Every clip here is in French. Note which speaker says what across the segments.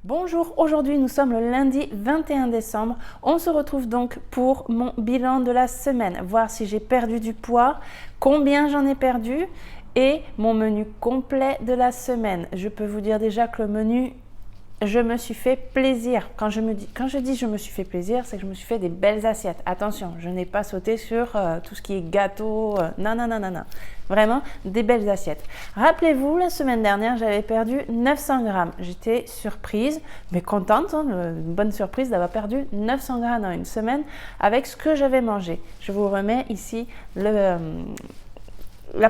Speaker 1: Bonjour, aujourd'hui nous sommes le lundi 21 décembre. On se retrouve donc pour mon bilan de la semaine, voir si j'ai perdu du poids, combien j'en ai perdu et mon menu complet de la semaine. Je peux vous dire déjà que le menu, je me suis fait plaisir. Quand je dis je me suis fait plaisir, c'est que je me suis fait des belles assiettes. Attention, je n'ai pas sauté sur tout ce qui est gâteau, non. Vraiment, des belles assiettes. Rappelez-vous, la semaine dernière, j'avais perdu 900 grammes. J'étais surprise, mais contente, une bonne surprise d'avoir perdu 900 grammes en une semaine avec ce que j'avais mangé. Je vous remets ici la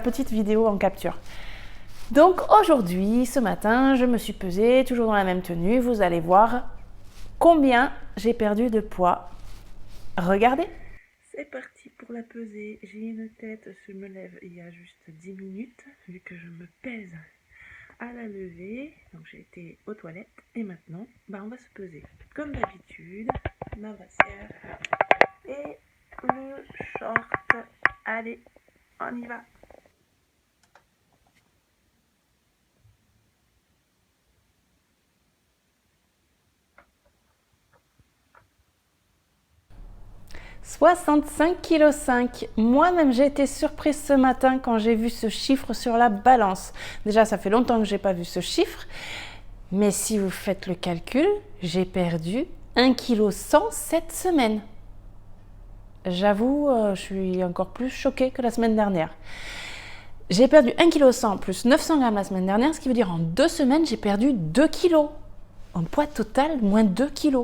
Speaker 1: petite vidéo en capture. Donc aujourd'hui, ce matin, je me suis pesée, toujours dans la même tenue. Vous allez voir combien j'ai perdu de poids. Regardez. C'est parti pour la pesée. J'ai une tête, je me lève il y a juste 10 minutes, vu que je me pèse à la levée. Donc j'ai été aux toilettes et maintenant, on va se peser. Comme d'habitude, ma brassière et le short. Allez, on y va. « 65,5 kg. Moi-même, j'ai été surprise ce matin quand j'ai vu ce chiffre sur la balance. Déjà, ça fait longtemps que je n'ai pas vu ce chiffre. Mais si vous faites le calcul, j'ai perdu 1,1 kg cette semaine. J'avoue, je suis encore plus choquée que la semaine dernière. J'ai perdu 1,1 kg plus 900 grammes la semaine dernière, ce qui veut dire en 2 semaines, j'ai perdu 2 kg. En poids total, moins 2 kg.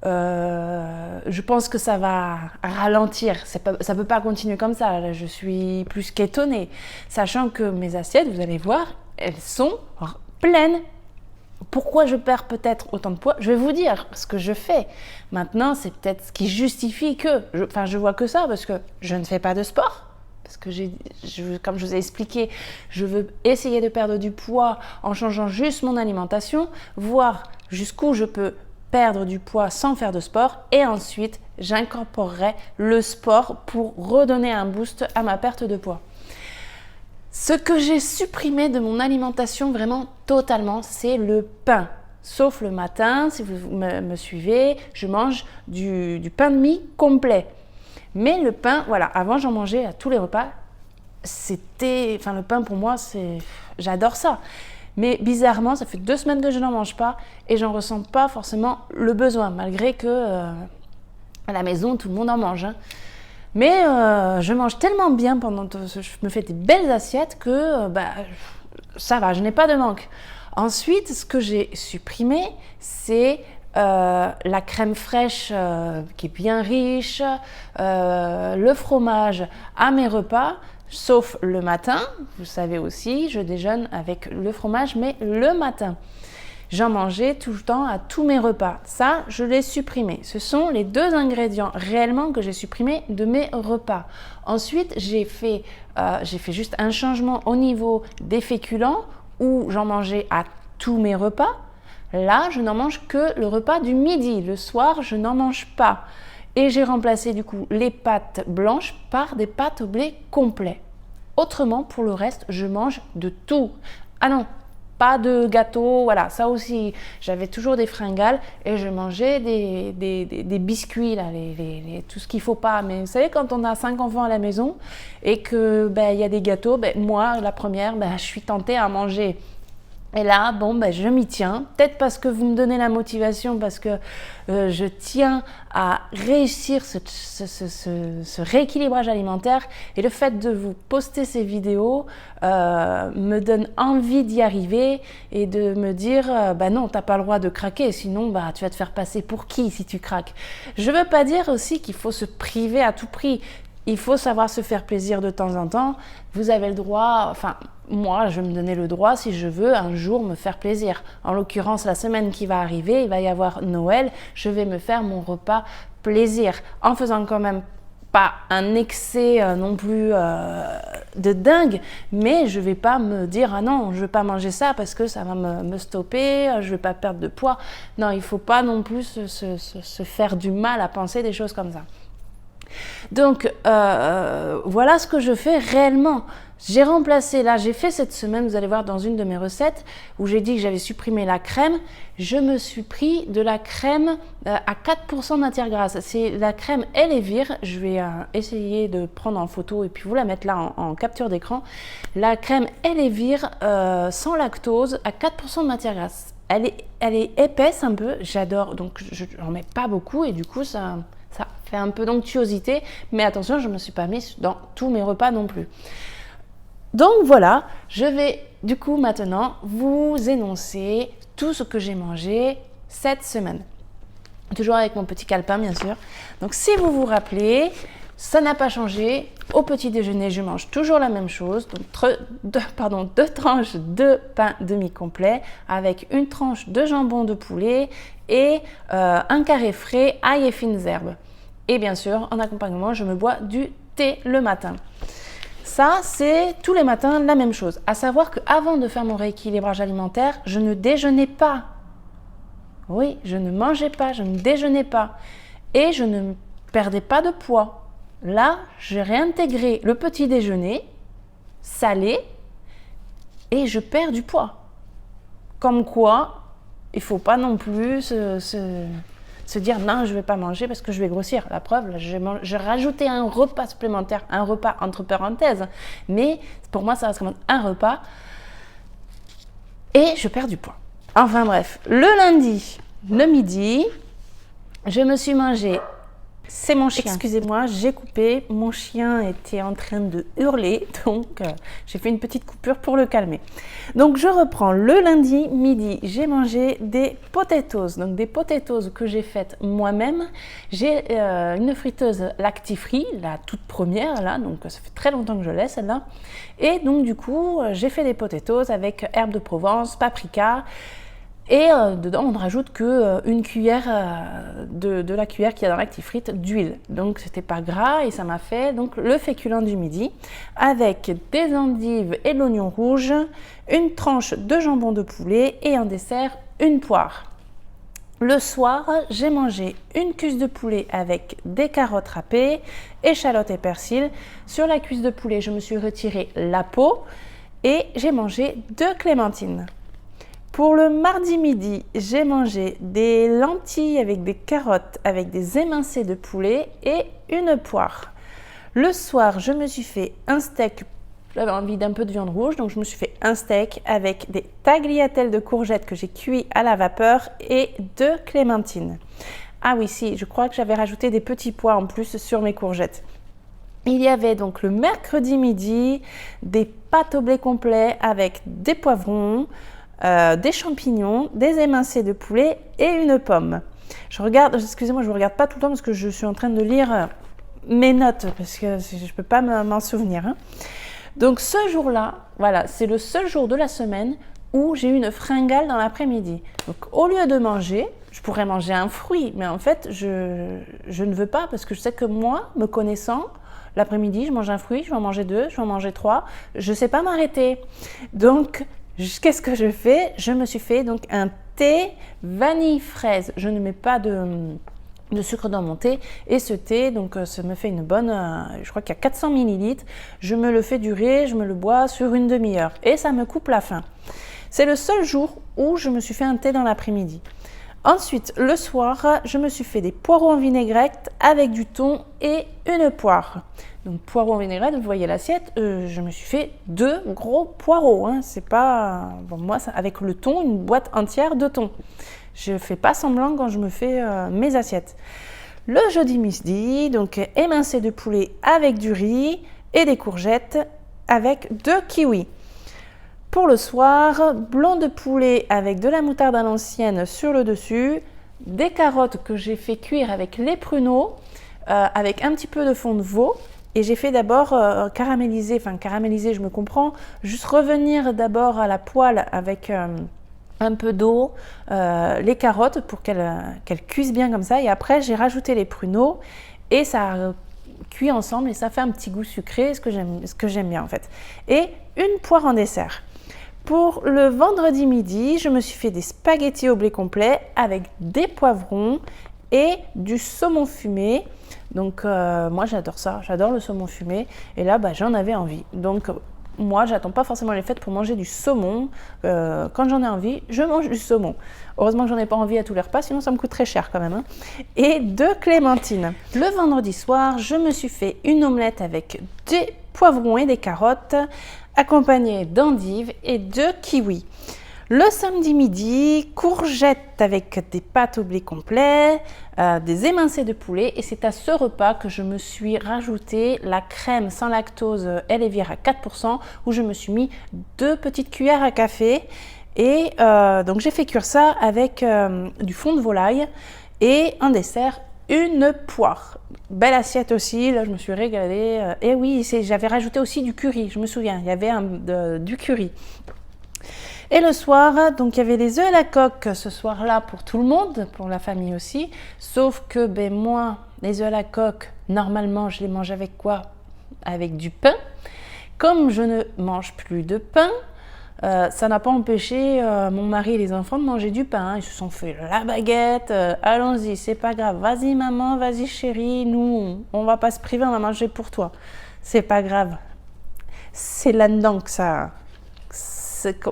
Speaker 1: Je pense que ça va ralentir, ça peut pas continuer comme ça. Là, je suis plus qu'étonnée, sachant que mes assiettes, vous allez voir, elles sont pleines. Pourquoi je perds peut-être autant de poids? Je vais vous dire ce que je fais. Maintenant, c'est peut-être ce qui justifie que, je vois que ça, parce que je ne fais pas de sport. Parce que comme je vous ai expliqué, je veux essayer de perdre du poids en changeant juste mon alimentation, voir jusqu'où je peux perdre du poids sans faire de sport, et ensuite j'incorporerai le sport pour redonner un boost à ma perte de poids. Ce que j'ai supprimé de mon alimentation vraiment totalement, c'est le pain. Sauf le matin, si vous me suivez, je mange du pain de mie complet. Mais le pain, voilà, avant j'en mangeais à tous les repas. Le pain pour moi, j'adore ça. Mais bizarrement, ça fait 2 semaines que je n'en mange pas et j'en ressens pas forcément le besoin, malgré que à la maison, tout le monde en mange. Mais je mange tellement bien je me fais des belles assiettes que ça va, je n'ai pas de manque. Ensuite, ce que j'ai supprimé, c'est la crème fraîche qui est bien riche, le fromage à mes repas. Sauf le matin, vous savez aussi, je déjeune avec le fromage, mais le matin. J'en mangeais tout le temps à tous mes repas. Ça, je l'ai supprimé. Ce sont les 2 ingrédients réellement que j'ai supprimés de mes repas. Ensuite, j'ai fait juste un changement au niveau des féculents où j'en mangeais à tous mes repas. Là, je n'en mange que le repas du midi. Le soir, je n'en mange pas. Et j'ai remplacé du coup les pâtes blanches par des pâtes au blé complet. Autrement, pour le reste, je mange de tout. Ah non, pas de gâteau, voilà, ça aussi, j'avais toujours des fringales et je mangeais des biscuits, là, tout ce qu'il ne faut pas. Mais vous savez, quand on a 5 enfants à la maison et que y a des gâteaux, moi, la première, je suis tentée à manger. Et là, je m'y tiens, peut-être parce que vous me donnez la motivation, parce que je tiens à réussir ce rééquilibrage alimentaire, et le fait de vous poster ces vidéos me donne envie d'y arriver et de me dire non, t'as pas le droit de craquer, sinon tu vas te faire passer pour qui si tu craques. Je veux pas dire aussi qu'il faut se priver à tout prix. Il faut savoir se faire plaisir de temps en temps. Vous avez le droit, moi, je vais me donner le droit, si je veux, un jour me faire plaisir. En l'occurrence, la semaine qui va arriver, il va y avoir Noël, je vais me faire mon repas plaisir, en faisant quand même pas un excès non plus de dingue, mais je vais pas me dire ah non, je vais pas manger ça parce que ça va me stopper, je vais pas perdre de poids. Non, il faut pas non plus se faire du mal à penser des choses comme ça. Donc voilà ce que je fais réellement. J'ai remplacé, là j'ai fait cette semaine, vous allez voir dans une de mes recettes où j'ai dit que j'avais supprimé la crème, je me suis pris de la crème à 4% de matière grasse. C'est la crème Elevir, je vais essayer de prendre en photo et puis vous la mettre là en capture d'écran. La crème Elevir sans lactose à 4% de matière grasse. Elle est épaisse un peu, j'adore, donc je n'en mets pas beaucoup et du coup ça fait un peu d'onctuosité, mais attention, je ne me suis pas mise dans tous mes repas non plus. Donc voilà, je vais du coup maintenant vous énoncer tout ce que j'ai mangé cette semaine. Toujours avec mon petit calepin bien sûr. Donc si vous vous rappelez, ça n'a pas changé. Au petit déjeuner, je mange toujours la même chose. Donc deux tranches de pain demi-complet avec une tranche de jambon de poulet et un carré frais, ail et fines herbes. Et bien sûr, en accompagnement, je me bois du thé le matin. Ça, c'est tous les matins la même chose. À savoir qu'avant de faire mon rééquilibrage alimentaire, je ne déjeunais pas. Oui, je ne mangeais pas, je ne déjeunais pas. Et je ne perdais pas de poids. Là, j'ai réintégré le petit déjeuner salé et je perds du poids. Comme quoi, il ne faut pas non plus se dire non, je ne vais pas manger parce que je vais grossir. La preuve, j'ai rajouté un repas supplémentaire, un repas entre parenthèses, mais pour moi, ça reste comme un repas et je perds du poids. Enfin bref, le lundi, le midi, je me suis mangé. C'est mon chien. Excusez-moi, j'ai coupé. Mon chien était en train de hurler, donc j'ai fait une petite coupure pour le calmer. Donc je reprends. Le lundi midi, j'ai mangé des potatoes. Donc des potatoes que j'ai faites moi-même. J'ai une friteuse Lactifree, la toute première là, donc ça fait très longtemps que je l'ai celle-là. Et donc du coup, j'ai fait des potatoes avec herbes de Provence, paprika. Et dedans, on ne rajoute qu'une cuillère de la cuillère qu'il y a dans l'Actifree d'huile. Donc, c'était pas gras et ça m'a fait donc, le féculent du midi avec des endives et de l'oignon rouge, une tranche de jambon de poulet et en dessert, une poire. Le soir, j'ai mangé une cuisse de poulet avec des carottes râpées, échalotes et persil. Sur la cuisse de poulet, je me suis retiré la peau et j'ai mangé 2 clémentines. Pour le mardi midi, j'ai mangé des lentilles avec des carottes, avec des émincés de poulet et une poire. Le soir, je me suis fait un steak. J'avais envie d'un peu de viande rouge, donc je me suis fait un steak avec des tagliatelles de courgettes que j'ai cuit à la vapeur et 2 clémentines. Ah oui, si, je crois que j'avais rajouté des petits pois en plus sur mes courgettes. Il y avait donc le mercredi midi des pâtes au blé complet avec des poivrons, des champignons, des émincés de poulet et une pomme. Excusez-moi, je ne vous regarde pas tout le temps parce que je suis en train de lire mes notes parce que je ne peux pas m'en souvenir. Hein. Donc ce jour-là, voilà, c'est le seul jour de la semaine où j'ai eu une fringale dans l'après-midi. Donc au lieu de manger, je pourrais manger un fruit, mais en fait, je ne veux pas parce que je sais que moi, me connaissant, l'après-midi, je mange un fruit, je vais en manger 2, je vais en manger 3, je ne sais pas m'arrêter. Donc, qu'est-ce que je fais? Je me suis fait donc un thé vanille-fraise. Je ne mets pas de sucre dans mon thé. Et ce thé, donc ça me fait une bonne, je crois qu'il y a 400 ml. Je me le fais durer, je me le bois sur une demi-heure. Et ça me coupe la faim. C'est le seul jour où je me suis fait un thé dans l'après-midi. Ensuite, le soir, je me suis fait des poireaux en vinaigrette avec du thon et une poire. Donc poireaux en vinaigrette, vous voyez l'assiette, je me suis fait 2 gros poireaux. Hein. C'est pas, bon, moi, avec le thon, une boîte entière de thon. Je fais pas semblant quand je me fais mes assiettes. Le jeudi midi, donc émincé de poulet avec du riz et des courgettes avec 2 kiwis. Pour le soir, blanc de poulet avec de la moutarde à l'ancienne sur le dessus, des carottes que j'ai fait cuire avec les pruneaux, avec un petit peu de fond de veau. Et j'ai fait d'abord caraméliser, je me comprends, juste revenir d'abord à la poêle avec un peu d'eau, les carottes pour qu'elles cuisent bien comme ça. Et après, j'ai rajouté les pruneaux et ça cuit ensemble et ça fait un petit goût sucré, ce que j'aime bien en fait. Et une poire en dessert. Pour le vendredi midi, je me suis fait des spaghettis au blé complet avec des poivrons et du saumon fumé. Donc moi j'adore ça, j'adore le saumon fumé et là j'en avais envie. Donc moi, j'attends pas forcément les fêtes pour manger du saumon. Quand j'en ai envie, je mange du saumon. Heureusement que j'en ai pas envie à tous les repas, sinon ça me coûte très cher quand même. Hein. Et de clémentine. Le vendredi soir, je me suis fait une omelette avec des poivrons et des carottes, accompagnée d'endives et de kiwis. Le samedi midi, courgettes avec des pâtes au blé complet, des émincés de poulet. Et c'est à ce repas que je me suis rajouté la crème sans lactose Elevir à 4%, où je me suis mis 2 petites cuillères à café. Et donc j'ai fait cuire ça avec du fond de volaille et en dessert, une poire. Belle assiette aussi, là je me suis régalée. Et oui, j'avais rajouté aussi du curry, je me souviens, il y avait du curry. Et le soir, donc il y avait les œufs à la coque ce soir-là pour tout le monde, pour la famille aussi. Sauf que moi, les œufs à la coque, normalement, je les mange avec quoi? Avec du pain. Comme je ne mange plus de pain, ça n'a pas empêché mon mari et les enfants de manger du pain. Ils se sont fait la baguette. Allons-y, c'est pas grave. Vas-y maman, vas-y chérie. Nous, on va pas se priver, on va manger pour toi. C'est pas grave. C'est là-dedans que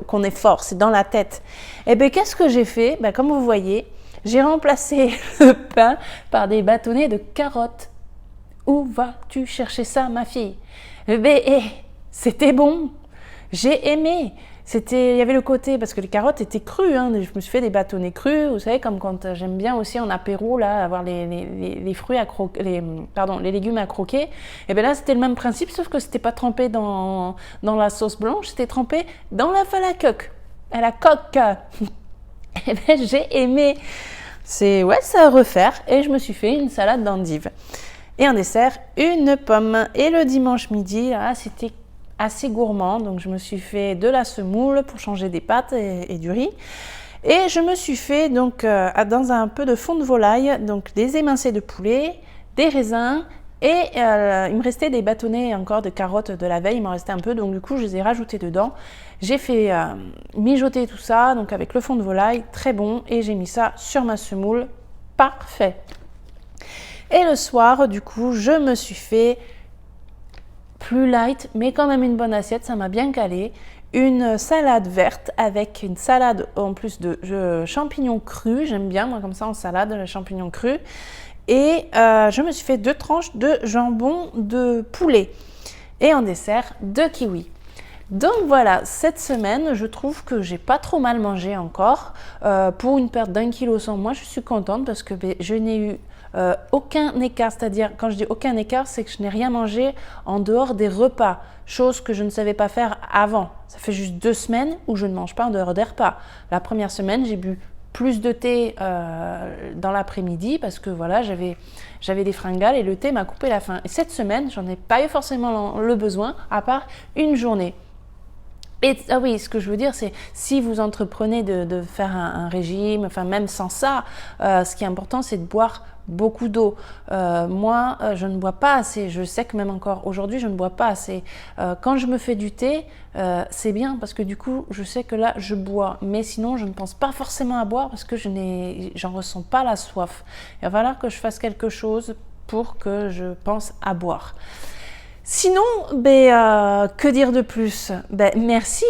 Speaker 1: qu'on est fort, c'est dans la tête. Et bien, qu'est-ce que j'ai fait? Comme vous voyez, j'ai remplacé le pain par des bâtonnets de carottes. Où vas-tu chercher ça, ma fille? C'était bon. J'ai aimé. Il y avait le côté, parce que les carottes étaient crues, hein, je me suis fait des bâtonnets crus, vous savez, comme quand j'aime bien aussi en apéro, là, avoir les fruits à croquer, les légumes à croquer. Et bien là, c'était le même principe, sauf que c'était pas trempé dans la sauce blanche, c'était trempé dans l'œuf à la coque. À la coque. Et bien, j'ai aimé. C'est à refaire, et je me suis fait une salade d'endives. Et en dessert, une pomme. Et le dimanche midi, là, c'était assez gourmand, donc je me suis fait de la semoule pour changer des pâtes et du riz. Et je me suis fait donc dans un peu de fond de volaille, donc des émincés de poulet, des raisins et il me restait des bâtonnets encore de carottes de la veille, il m'en restait un peu, donc du coup je les ai rajoutés dedans. J'ai fait mijoter tout ça, donc avec le fond de volaille, très bon, et j'ai mis ça sur ma semoule, parfait. Et le soir, du coup, je me suis fait plus light, mais quand même une bonne assiette, ça m'a bien calé. Une salade verte avec une salade en plus de champignons crus. J'aime bien, moi, comme ça, en salade, les champignons crus. Et je me suis fait 2 tranches de jambon de poulet. Et en dessert, 2 kiwis. Donc voilà, cette semaine, je trouve que j'ai pas trop mal mangé encore. Pour une perte d'1 kg sans moi, je suis contente parce que je n'ai eu aucun écart. C'est-à-dire, quand je dis aucun écart, c'est que je n'ai rien mangé en dehors des repas. Chose que je ne savais pas faire avant. Ça fait juste 2 semaines où je ne mange pas en dehors des repas. La première semaine, j'ai bu plus de thé dans l'après-midi parce que voilà, j'avais des fringales et le thé m'a coupé la faim. Et cette semaine, j'en ai pas eu forcément le besoin, à part une journée. Et ah oui, ce que je veux dire, c'est si vous entreprenez de faire un régime, enfin même sans ça, ce qui est important, c'est de boire beaucoup d'eau. Moi, je ne bois pas assez. Je sais que même encore aujourd'hui, je ne bois pas assez. Quand je me fais du thé, c'est bien parce que du coup, je sais que là, je bois. Mais sinon, je ne pense pas forcément à boire parce que j'en ressens pas la soif. Il va falloir que je fasse quelque chose pour que je pense à boire. Sinon, que dire de plus? Merci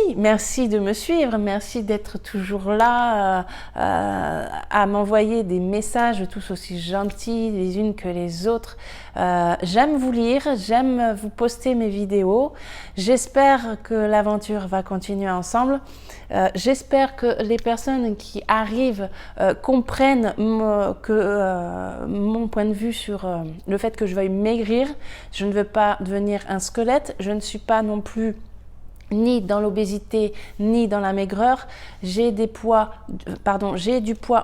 Speaker 1: de me suivre, merci d'être toujours là, à m'envoyer des messages tous aussi gentils les unes que les autres. J'aime vous lire, j'aime vous poster mes vidéos. J'espère que l'aventure va continuer ensemble. J'espère que les personnes qui arrivent comprennent mon point de vue sur le fait que je veuille maigrir. Je ne veux pas devenir un squelette, je ne suis pas non plus ni dans l'obésité ni dans la maigreur. J'ai du poids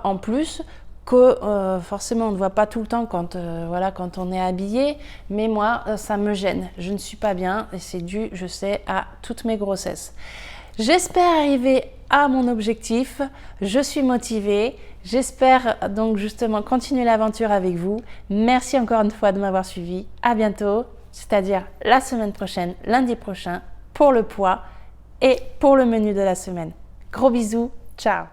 Speaker 1: en plus que forcément on ne voit pas tout le temps quand on est habillé, mais moi ça me gêne, je ne suis pas bien et c'est dû, je sais, à toutes mes grossesses. J'espère arriver à mon objectif, je suis motivée, j'espère donc justement continuer l'aventure avec vous. Merci encore une fois de m'avoir suivi, à bientôt, c'est-à-dire la semaine prochaine, lundi prochain, pour le poids et pour le menu de la semaine. Gros bisous, ciao!